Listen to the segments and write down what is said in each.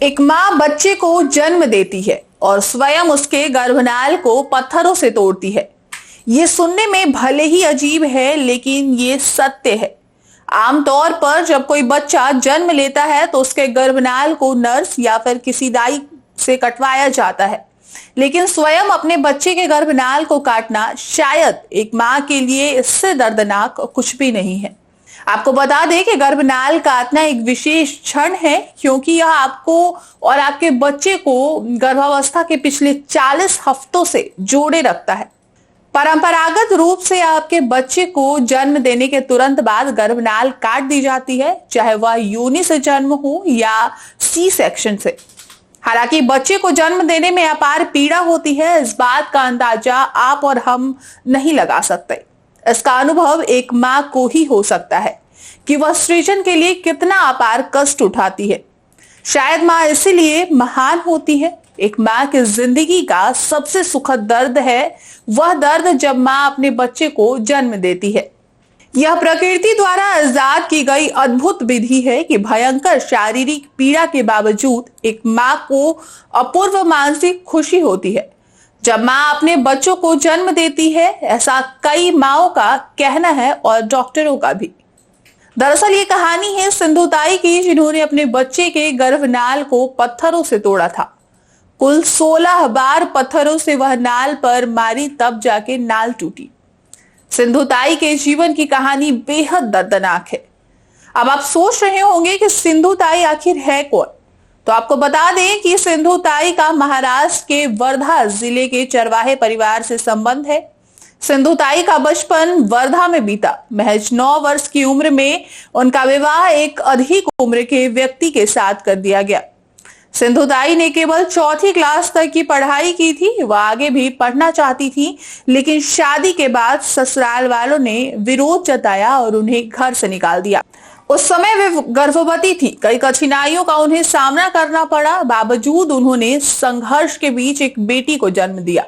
एक माँ बच्चे को जन्म देती है और स्वयं उसके गर्भनाल को पत्थरों से तोड़ती है। ये सुनने में भले ही अजीब है, लेकिन ये सत्य है। आमतौर पर जब कोई बच्चा जन्म लेता है तो उसके गर्भनाल को नर्स या फिर किसी दाई से कटवाया जाता है, लेकिन स्वयं अपने बच्चे के गर्भनाल को काटना शायद एक माँ के लिए इससे दर्दनाक कुछ भी नहीं है। आपको बता दें कि गर्भनाल काटना एक विशेष क्षण है, क्योंकि यह आपको और आपके बच्चे को गर्भावस्था के पिछले 40 हफ्तों से जोड़े रखता है। परंपरागत रूप से आपके बच्चे को जन्म देने के तुरंत बाद गर्भनाल काट दी जाती है, चाहे वह योनि से जन्म हो या सी सेक्शन से। हालांकि बच्चे को जन्म देने में अपार पीड़ा होती है, इस बात का अंदाजा आप और हम नहीं लगा सकते। इसका अनुभव एक माँ को ही हो सकता है कि वह सृजन के लिए कितना अपार कष्ट उठाती है। शायद माँ इसीलिए महान होती है। एक माँ की जिंदगी का सबसे सुखद दर्द है वह दर्द जब माँ अपने बच्चे को जन्म देती है। यह प्रकृति द्वारा इजाद की गई अद्भुत विधि है कि भयंकर शारीरिक पीड़ा के बावजूद एक माँ को अपूर्व मानसिक खुशी होती है जब माँ अपने बच्चों को जन्म देती है। ऐसा कई माँओं का कहना है और डॉक्टरों का भी। दरअसल ये कहानी है सिंधु ताई की, जिन्होंने अपने बच्चे के गर्भनाल को पत्थरों से तोड़ा था। कुल 16 बार पत्थरों से वह नाल पर मारी, तब जाके नाल टूटी। सिंधु ताई के जीवन की कहानी बेहद दर्दनाक है। अब आप सोच रहे होंगे कि सिंधु ताई आखिर है कौन, तो आपको बता दें कि सिंधु ताई का महाराष्ट्र के वर्धा जिले के चरवाहे परिवार से संबंध है। सिंधु ताई का बचपन वर्धा में बीता। महज 9 वर्ष की उम्र में उनका विवाह एक अधिक उम्र के व्यक्ति के साथ कर दिया गया। सिंधु ताई ने केवल 4ठी क्लास तक की पढ़ाई की थी। वह आगे भी पढ़ना चाहती थी, लेकिन शादी के बाद ससुराल वालों ने विरोध जताया और उन्हें घर से निकाल दिया। उस समय वे गर्भवती थी। कई कठिनाइयों का उन्हें सामना करना पड़ा, बावजूद उन्होंने संघर्ष के बीच एक बेटी को जन्म दिया।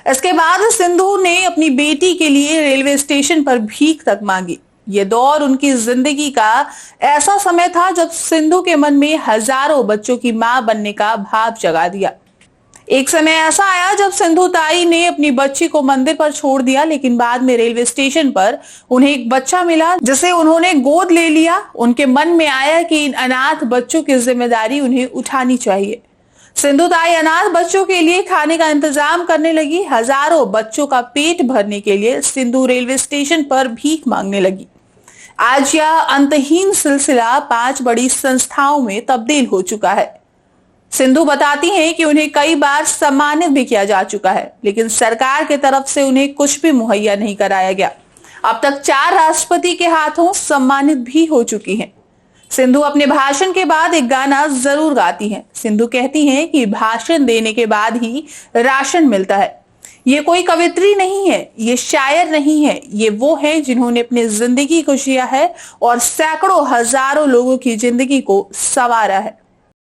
इसके बाद सिंधु ने अपनी बेटी के लिए रेलवे स्टेशन पर भीख तक मांगी। ये दौर उनकी जिंदगी का ऐसा समय था जब सिंधु के मन में हजारों बच्चों की मां बनने का भाव जगा दिया। एक समय ऐसा आया जब सिंधु ताई ने अपनी बच्ची को मंदिर पर छोड़ दिया, लेकिन बाद में रेलवे स्टेशन पर उन्हें एक बच्चा मिला जिसे उन्होंने गोद ले लिया। उनके मन में आया कि इन अनाथ बच्चों की जिम्मेदारी उन्हें उठानी चाहिए। सिंधु ताई अनाथ बच्चों के लिए खाने का इंतजाम करने लगी। हजारों बच्चों का पेट भरने के लिए सिंधु रेलवे स्टेशन पर भीख मांगने लगी। आज यह अंतहीन सिलसिला 5 बड़ी संस्थाओं में तब्दील हो चुका है। सिंधु बताती हैं कि उन्हें कई बार सम्मानित भी किया जा चुका है, लेकिन सरकार की तरफ से उन्हें कुछ भी मुहैया नहीं कराया गया। अब तक 4 राष्ट्रपति के हाथों सम्मानित भी हो चुकी हैं। सिंधु अपने भाषण के बाद एक गाना जरूर गाती हैं। सिंधु कहती हैं कि भाषण देने के बाद ही राशन मिलता है। ये कोई कवित्री नहीं है, ये शायर नहीं है, ये वो है जिन्होंने अपनी जिंदगी को जिया है और सैकड़ों हजारों लोगों की जिंदगी को संवारा है।